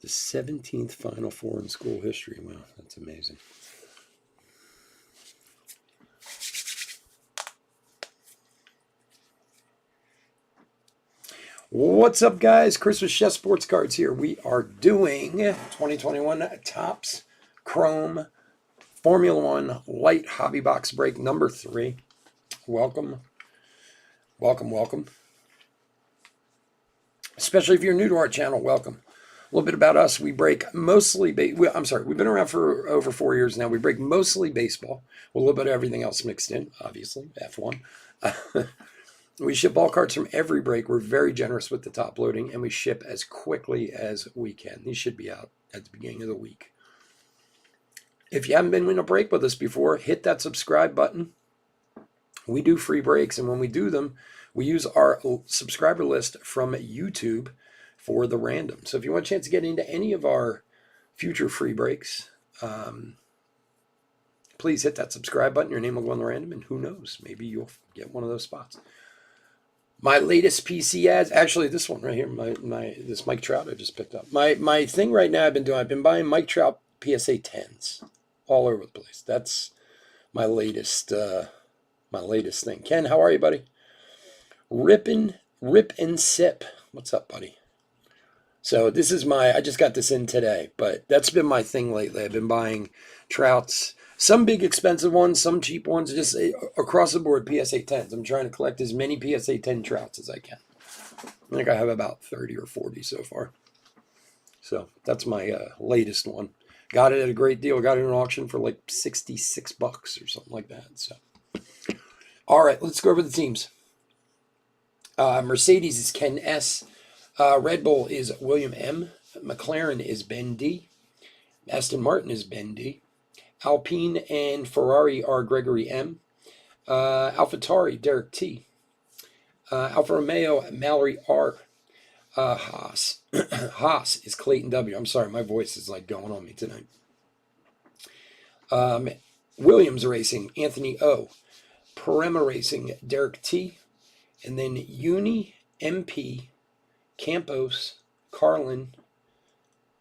The 17th Final Four in school history. Wow, that's amazing. What's up, guys? Chris with Chef Sports Cards here. We are doing 2021 Topps Chrome Formula One Lite Hobby Box Break number 3. Welcome. Welcome, welcome. Especially if you're new to our channel, welcome. A little bit about us. We break mostly, we've been around for over 4 years now. We break mostly baseball with a little bit of everything else mixed in, obviously, F1. We ship all cards from every break. We're very generous with the top loading, and we ship as quickly as we can. These should be out at the beginning of the week. If you haven't been in a break with us before, hit that subscribe button. We do free breaks, and when we do them, we use our subscriber list from YouTube for the random. So if you want a chance to get into any of our future free breaks, please hit that subscribe button. Your name will go on the random, and who knows, maybe you'll get one of those spots. My latest PC ads, actually this one right here, this Mike Trout I just picked up. My thing right now I've been buying Mike Trout PSA 10s all over the place. That's my latest thing. Ken, how are you, buddy? Rip and Sip. What's up, buddy? So this is I just got this in today, but that's been my thing lately. I've been buying Trouts. Some big expensive ones, some cheap ones, just across the board PSA 10s. I'm trying to collect as many PSA 10 Trouts as I can. I think I have about 30 or 40 so far. So that's my latest one. Got it at a great deal. Got it in an auction for like $66 or something like that. So, all right, let's go over the teams. Mercedes is Ken S. Red Bull is William M. McLaren is Ben D. Aston Martin is Ben D. Alpine and Ferrari are Gregory M. AlphaTauri, Derek T. Alfa Romeo, Mallory R. Haas. Haas is Clayton W. I'm sorry, my voice is like going on me tonight. Williams Racing, Anthony O. Parema Racing, Derek T. And then Uni, MP, Campos, Carlin,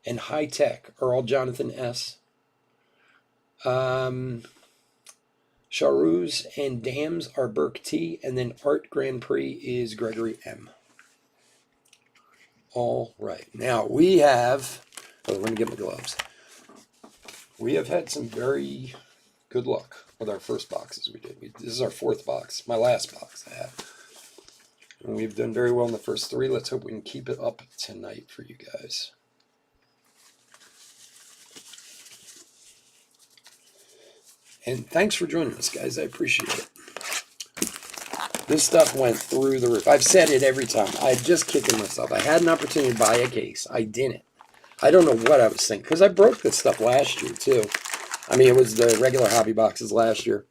and High Tech are all Jonathan S. Charus and Dams are Burke T, and then Art Grand Prix is Gregory M. All right, now we have, let me get my gloves. We have had some very good luck with our first boxes we did. This is our 4th box, my last box I have. And we've done very well in the first 3. Let's hope we can keep it up tonight for you guys. And thanks for joining us, guys. I appreciate it. This stuff went through the roof. I've said it every time. I'm just kicking myself. I had an opportunity to buy a case. I didn't. I don't know what I was thinking. Because I broke this stuff last year, too. I mean, it was the regular hobby boxes last year.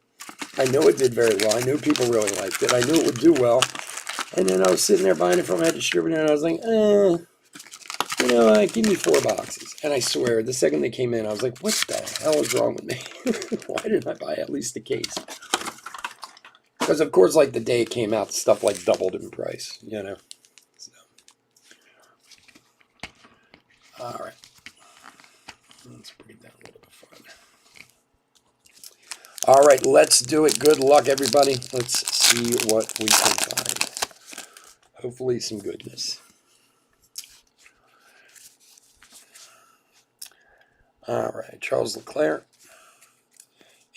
I know it did very well. I knew people really liked it. I knew it would do well. And then I was sitting there buying it from a distributor, and I was like, give me 4 boxes. And I swear, the second they came in, I was like, what the hell is wrong with me? Why didn't I buy at least a case? Because, of course, like the day it came out, stuff like doubled in price, So. All right. Let's bring it down a little bit farther. All right, let's do it. Good luck, everybody. Let's see what we can find. Hopefully some goodness. All right, Charles Leclerc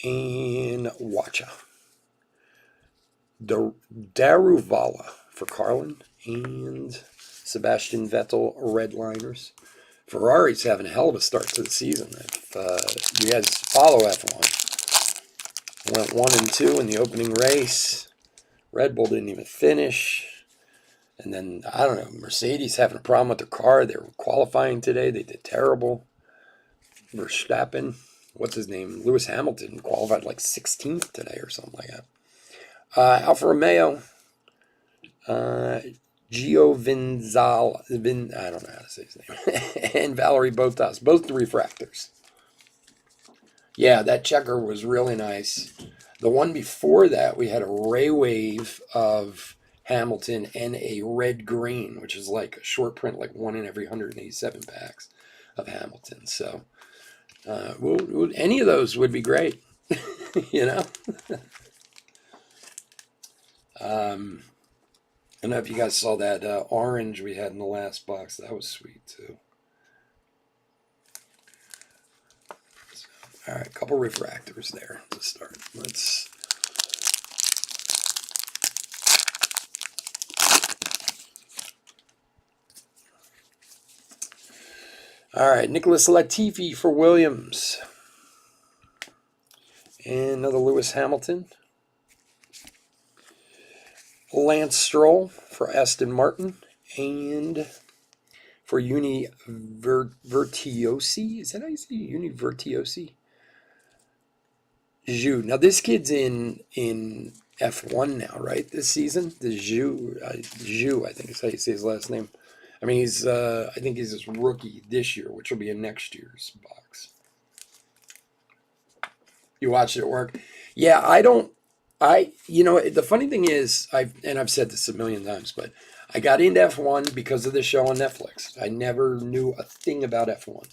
and Wacha. Daruvala for Carlin and Sebastian Vettel Redliners. Ferrari's having a hell of a start to the season. If you guys follow F1, went 1 and 2 in the opening race. Red Bull didn't even finish. And then, I don't know, Mercedes having a problem with their car. They were qualifying today. They did terrible. Verstappen, what's his name? Lewis Hamilton qualified like 16th today or something like that. Alfa Romeo, Giovinazzi, I don't know how to say his name, and Valerie Bottas, both the refractors. Yeah, that checker was really nice. The one before that, we had a ray wave of Hamilton and a red green, which is like a short print, like 1 in every 187 packs. of Hamilton. So any of those would be great, you know. I don't know if you guys saw that orange we had in the last box. That was sweet too. So, all right, a couple refractors there to start. Let's. All right, Nicholas Latifi for Williams. And another Lewis Hamilton. Lance Stroll for Aston Martin. And for Vertiosi. Is that how you say Vertiosi? Zhu. Now this kid's in F1 now, right? This season, the Zhu, I think is how you say his last name. I mean, I think he's his rookie this year, which will be in next year's box. You watched it at work? Yeah, the funny thing is, I've said this a million times, but I got into F1 because of the show on Netflix. I never knew a thing about F1.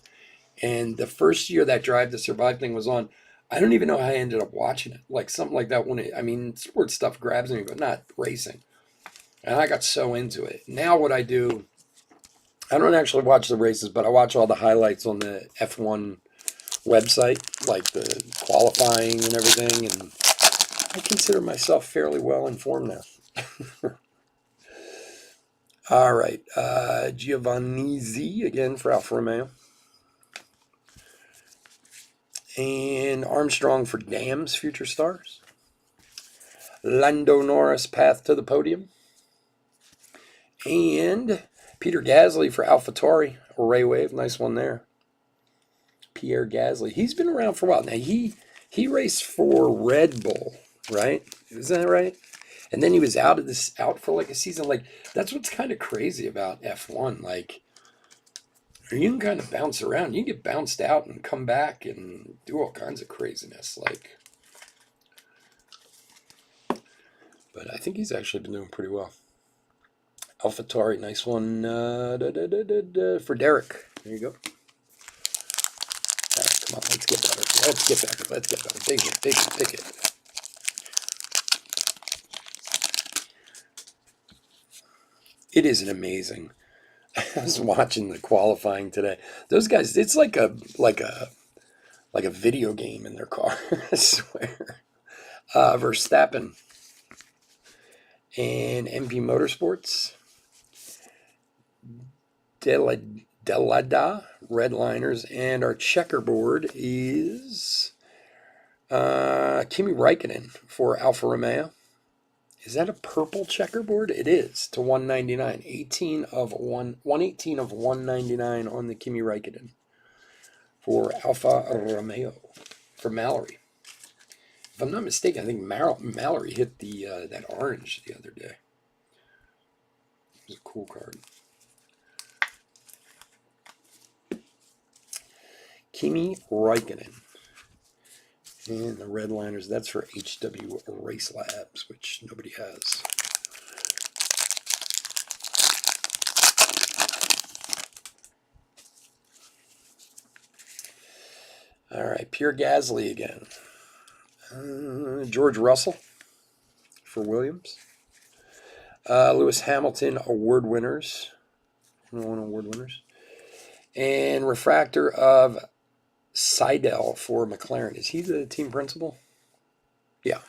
And the first year that Drive to Survive thing was on, I don't even know how I ended up watching it. Like something like that sports stuff grabs me, but not racing. And I got so into it. Now what I do, I don't actually watch the races, but I watch all the highlights on the F1 website, like the qualifying and everything. And I consider myself fairly well informed now. All right. Giovannizzi again for Alfa Romeo. And Armstrong for Dams, Future Stars. Lando Norris, Path to the Podium. And Peter Gasly for AlphaTauri, Ray Wave, nice one there. Pierre Gasly, he's been around for a while. Now, he raced for Red Bull, right? Is that right? And then he was out for like a season. Like, that's what's kind of crazy about F1. Like, you can kind of bounce around. You can get bounced out and come back and do all kinds of craziness. Like, but I think he's actually been doing pretty well. AlphaTauri, nice one for Derek. There you go. All right, come on, let's get better. Let's get better. Big hit. It isn't amazing. I was watching the qualifying today. Those guys, it's like a video game in their car. I swear. Verstappen and MP Motorsports. Delada Redliners, and our checkerboard is Kimi Räikkönen for Alfa Romeo. Is that a purple checkerboard? It is, to 199. 118 of 199 on the Kimi Räikkönen for Alfa Romeo for Mallory. If I'm not mistaken, I think Mallory hit that orange the other day. It was a cool card. Kimi Räikkönen. And the Redliners, that's for HW Race Labs, which nobody has. All right, Pierre Gasly again. George Russell for Williams. Lewis Hamilton award winners. And refractor of Seidel for McLaren. Is he the team principal? Yeah.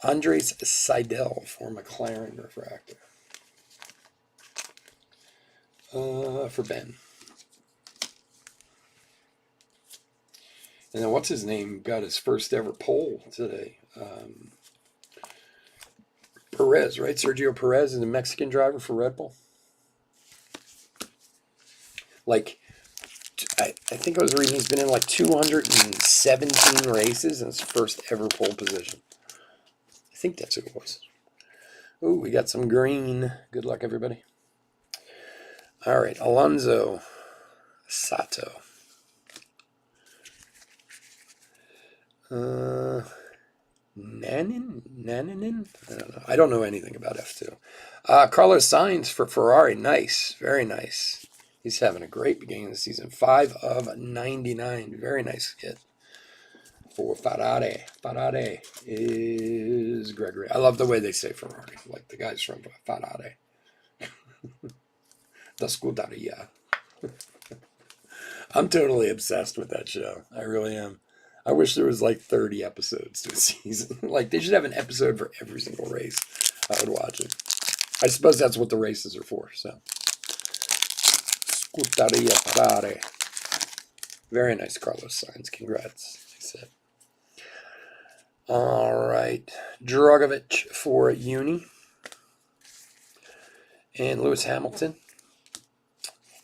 Andres Seidel for McLaren refractor. For Ben. And then what's his name? Got his first ever pole today. Perez, right? Sergio Perez is a Mexican driver for Red Bull. Like, I think I was reading he's been in like 217 races and his first ever pole position. I think that's who it was. Ooh, we got some green. Good luck, everybody. All right, Alonso Sato. Naninen? I don't know. I don't know anything about F2. Carlos Sainz for Ferrari. Nice. Very nice. He's having a great beginning of the season. 5 of 99. Very nice hit for Ferrari. Ferrari is Gregory. I love the way they say Ferrari, like the guys from Ferrari. The Scuderia. I'm totally obsessed with that show. I really am. I wish there was like 30 episodes to a season. Like they should have an episode for every single race. I would watch it. I suppose that's what the races are for. So, Scuderia Ferrari. Very nice, Carlos Sainz. Congrats. I said. All right, Dragovic for Uni, and Lewis Hamilton.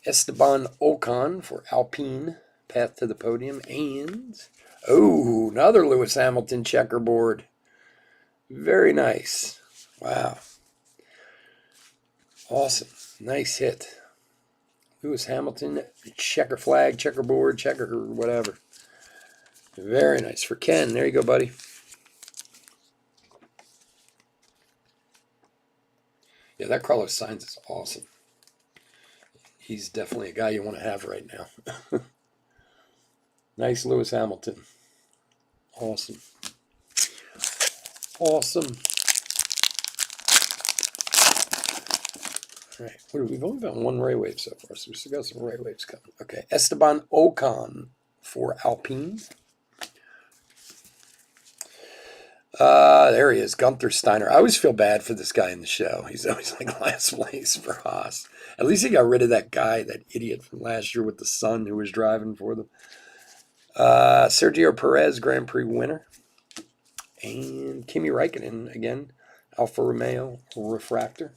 Esteban Ocon for Alpine, path to the podium, and another Lewis Hamilton checkerboard. Very nice. Wow. Awesome. Nice hit. Lewis Hamilton, checker flag, checkerboard, checker, whatever. Very nice for Ken. There you go, buddy. Yeah, that Carlos Sainz is awesome. He's definitely a guy you want to have right now. Nice Lewis Hamilton. Awesome. Awesome. All right, we've only got one Ray Wave so far, so we still got some Ray Waves coming. Okay, Esteban Ocon for Alpine. There he is, Gunther Steiner. I always feel bad for this guy in the show. He's always like last place for Haas. At least he got rid of that guy, that idiot from last year with the son who was driving for them. Sergio Perez, Grand Prix winner. And Kimi Räikkönen, again, Alfa Romeo Refractor.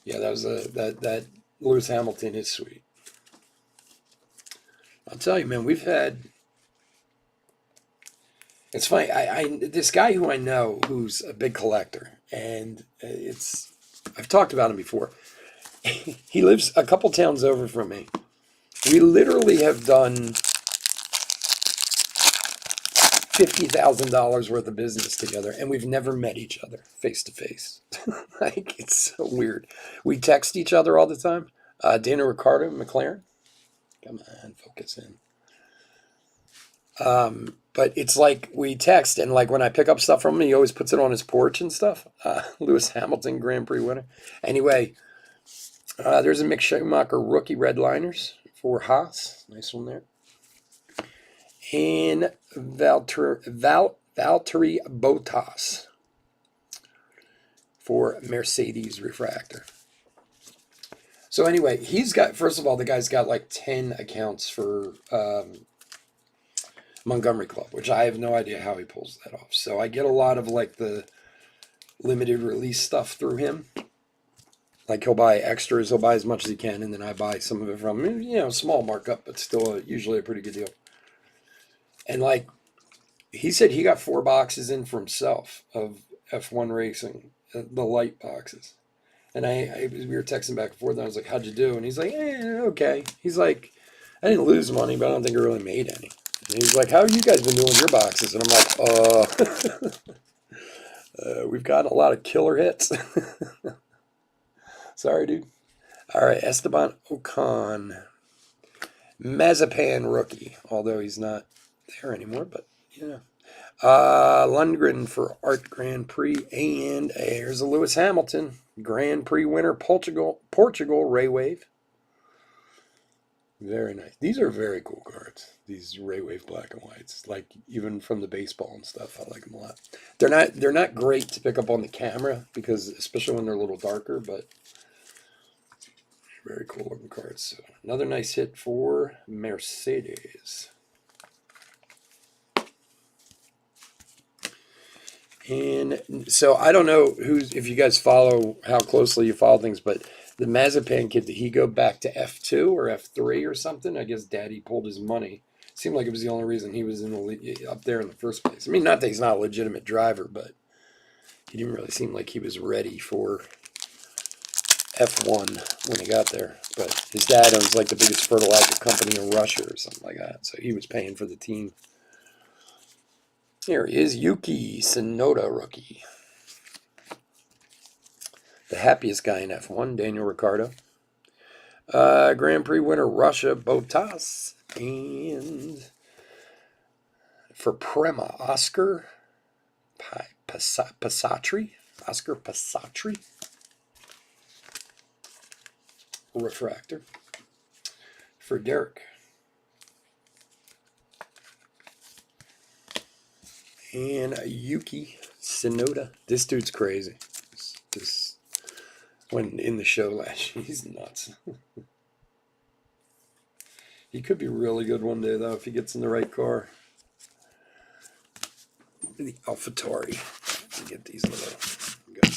Yeah, that was that Lewis Hamilton is sweet. I'll tell you, man, we've had... It's funny. This guy who I know who's a big collector, and I've talked about him before. He lives a couple towns over from me. We literally have done $50,000 worth of business together, and we've never met each other face to face. Like, it's so weird. We text each other all the time. Daniel Ricciardo, McLaren. Come on, focus in. But it's like we text, and like when I pick up stuff from him, he always puts it on his porch and stuff. Lewis Hamilton, Grand Prix winner. Anyway, there's a Mick Schumacher rookie red liners for Haas. Nice one there. And Valtteri Bottas for Mercedes refractor. So anyway, he's got, first of all, the guy's got like 10 accounts for Montgomery Club, which I have no idea how he pulls that off. So I get a lot of like the limited release stuff through him. Like he'll buy extras, he'll buy as much as he can, and then I buy some of it from him. You know, small markup, but still usually a pretty good deal. And like he said, he got 4 boxes in for himself of F1 racing, the Lite boxes. And we were texting back and forth, and I was like, "How'd you do?" And he's like, okay. He's like, "I didn't lose money, but I don't think I really made any." And he's like, "How have you guys been doing your boxes?" And I'm like, we've got a lot of killer hits. Sorry, dude. All right, Esteban Ocon. Mazepan rookie, although he's not there anymore, but yeah. Lundgren for Art Grand Prix. And here's a Lewis Hamilton Grand Prix winner, Portugal Ray Wave. Very nice. These are very cool cards. These Ray Wave black and whites, like even from the baseball and stuff. I like them a lot. They're not great to pick up on the camera because, especially when they're a little darker, but very cool looking cards. So another nice hit for Mercedes. And so I don't know if you guys follow, how closely you follow things, but the Mazepan kid, did he go back to F2 or F3 or something? I guess Daddy pulled his money. Seemed like it was the only reason he was up there in the first place. I mean, not that he's not a legitimate driver, but he didn't really seem like he was ready for F1 when he got there. But his dad owns like the biggest fertilizer company in Russia or something like that, so he was paying for the team. Here he is, Yuki Tsunoda rookie. The happiest guy in F1, Daniel Ricciardo. Grand Prix winner Russia Bottas. And for Prema, Oscar Pasatri. Oscar Pasatri. Refractor. For Derek. And Yuki Tsunoda. This dude's crazy. This when in the show last year, he's nuts. He could be really good one day, though, if he gets in the right car. The AlphaTauri. Get these little, got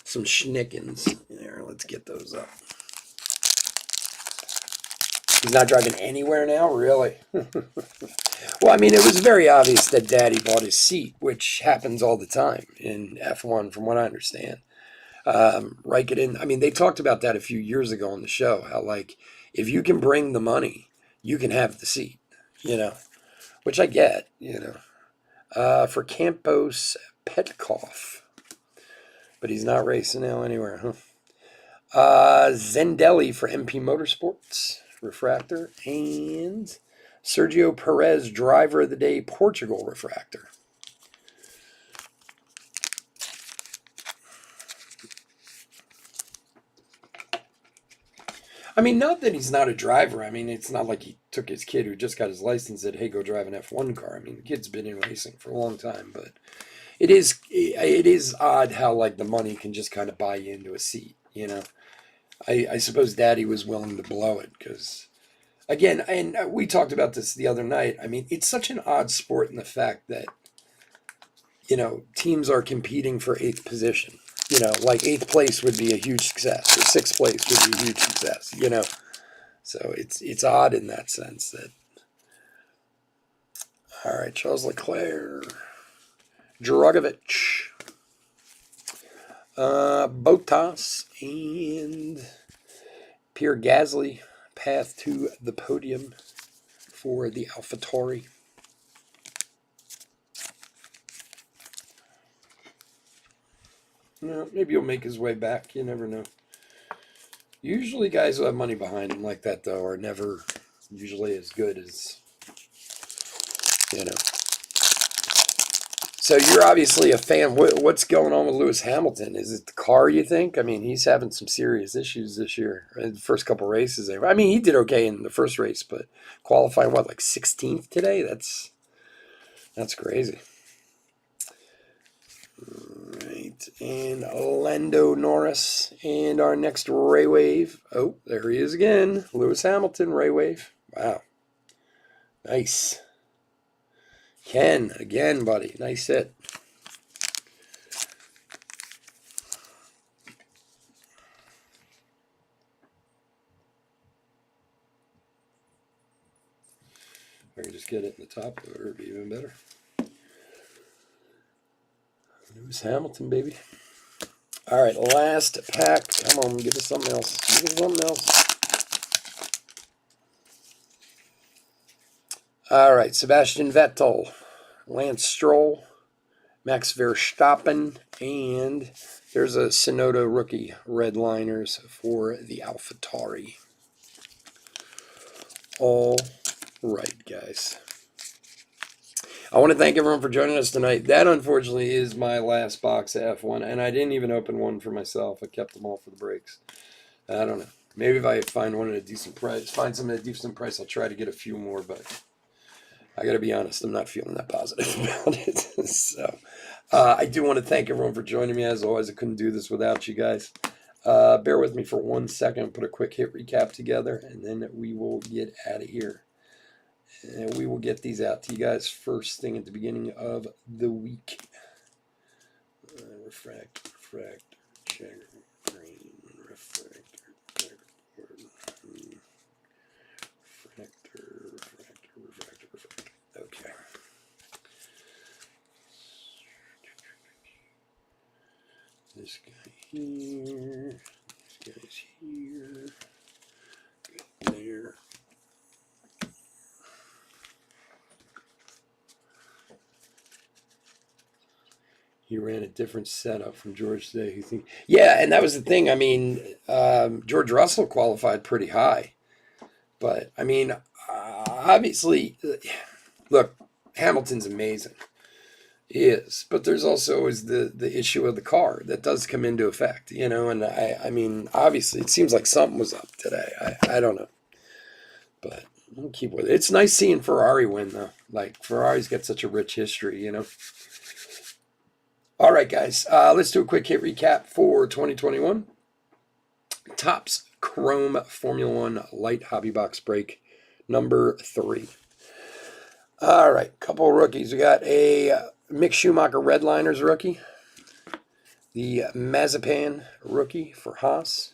some schnickens there. Let's get those up. He's not driving anywhere now, really. Well, I mean, it was very obvious that Daddy bought his seat, which happens all the time in F1, from what I understand. Raikkonen, I mean, they talked about that a few years ago on the show, how, like, if you can bring the money, you can have the seat, you know, which I get, you know. For Campos Petkov, but he's not racing now anywhere, huh? Zendelli for MP Motorsports, refractor, and Sergio Perez, driver of the day, Portugal, refractor. I mean, not that he's not a driver. I mean, it's not like he took his kid who just got his license and said, hey, go drive an F1 car. I mean, the kid's been in racing for a long time, but it is odd how, like, the money can just kind of buy you into a seat, you know. I suppose Daddy was willing to blow it because, again, and we talked about this the other night. I mean, it's such an odd sport in the fact that, you know, teams are competing for 8th position. You know, like 8th place would be a huge success, or 6th place would be a huge success, you know. So it's odd in that sense that. All right, Charles Leclerc, Dragovic, Bottas, and Pierre Gasly, path to the podium for the AlphaTauri. No, maybe he'll make his way back. You never know. Usually guys who have money behind them like that, though, are never usually as good as, you know. So you're obviously a fan. What's going on with Lewis Hamilton? Is it the car, you think? I mean, he's having some serious issues this year. In the first couple races. I mean, he did okay in the first race, but qualifying, what, like 16th today? That's crazy. Right, and Lando Norris, and our next Ray Wave. Oh, there he is again. Lewis Hamilton, Ray Wave. Wow. Nice. Ken, again, buddy. Nice hit. If I can just get it in the top, it would be even better. Lewis Hamilton, baby. All right, last pack. Come on, give us something else. Give us something else. All right, Sebastian Vettel, Lance Stroll, Max Verstappen, and there's a Tsunoda rookie, red liners for the AlphaTauri. All right, guys. I want to thank everyone for joining us tonight. That, unfortunately, is my last box of F1, and I didn't even open one for myself. I kept them all for the breaks. I don't know. Maybe if I find one at a decent price, find some at a decent price, I'll try to get a few more, but I got to be honest, I'm not feeling that positive about it. So I do want to thank everyone for joining me. As always, I couldn't do this without you guys. Bear with me for 1 second. Put a quick hit recap together, and then we will get out of here. And we will get these out to you guys first thing at the beginning of the week. Refractor, checker, green, refractor, refractor. Okay. This guy here, this guy's here, there. He ran a different setup from George today. Who think? Yeah, and that was the thing. I mean, George Russell qualified pretty high, but I mean, obviously, look, Hamilton's amazing. He is, but there's also always the issue of the car that does come into effect, you know. And I mean, obviously, it seems like something was up today. I don't know, but we'll keep with it. It's nice seeing Ferrari win though. Like Ferrari's got such a rich history, you know. All right, guys, let's do a quick hit recap for 2021. Topps Chrome Formula One Lite Hobby Box Break number 3. All right, couple of rookies. We got a Mick Schumacher Redliners rookie, the Mazepan rookie for Haas,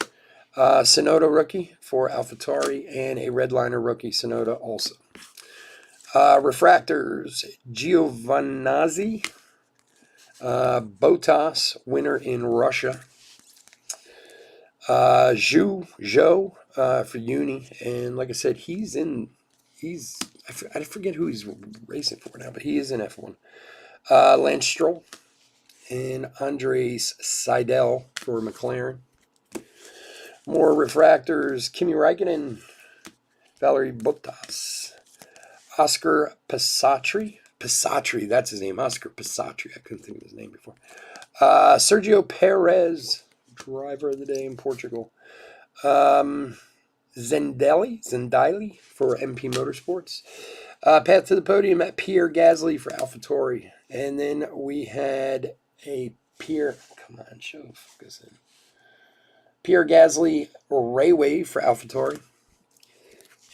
Sonoda rookie for AlphaTauri, and a Redliner rookie Sonoda also. Refractors, Giovinazzi, Botas, winner in Russia. Zhou for Uni, and like I said, I forget who he's racing for now, but he is in F1. Lance Stroll and Andres Seidel for McLaren. More refractors, Kimi Räikkönen, Valerie Bottas, Oscar Pisatri, that's his name, Oscar Pisatri. I couldn't think of his name before. Sergio Perez, driver of the day in Portugal. Zendali for MP Motorsports. Path to the podium at Pierre Gasly for AlphaTauri. And then we had a Pierre Gasly Rayway for AlphaTauri.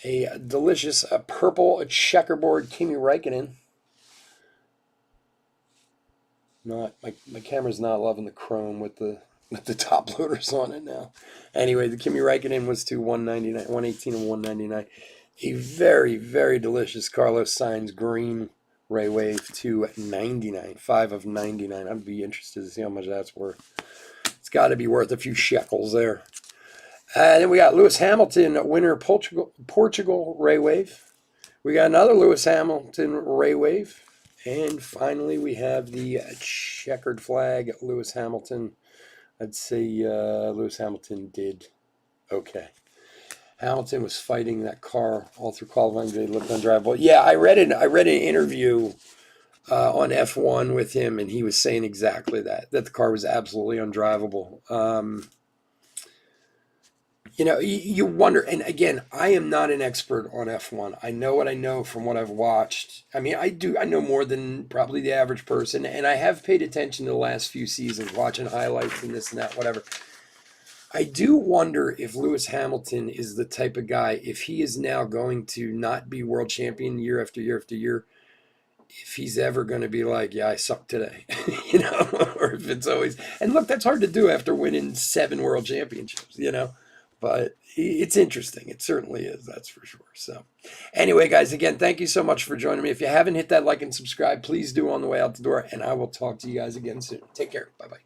A delicious purple checkerboard Kimi Räikkönen. My camera's not loving the chrome with the top loaders on it now. Anyway, the Kimi Räikkönen was to 199, 118 and 199. A very, very delicious Carlos Sainz green Ray Wave to 99, 5 of 99. I'd be interested to see how much that's worth. It's got to be worth a few shekels there. And then we got Lewis Hamilton, winner Portugal Ray Wave. We got another Lewis Hamilton Ray Wave. And finally, we have the checkered flag Lewis Hamilton. I'd say Lewis Hamilton did okay. Hamilton was fighting that car all through qualifying. They looked undrivable. Yeah, I read an interview on F1 with him, and he was saying exactly that the car was absolutely undrivable. You know, you wonder, and again, I am not an expert on F1. I know what I know from what I've watched. I mean, I know more than probably the average person, and I have paid attention to the last few seasons, watching highlights and this and that, whatever. I do wonder if Lewis Hamilton is the type of guy, if he is now going to not be world champion year after year after year, if he's ever going to be like, yeah, I suck today, you know, or if it's always, and look, that's hard to do after winning 7 world championships, you know. But it's interesting. It certainly is. That's for sure. So anyway, guys, again, thank you so much for joining me. If you haven't hit that like and subscribe, please do on the way out the door. And I will talk to you guys again soon. Take care. Bye-bye.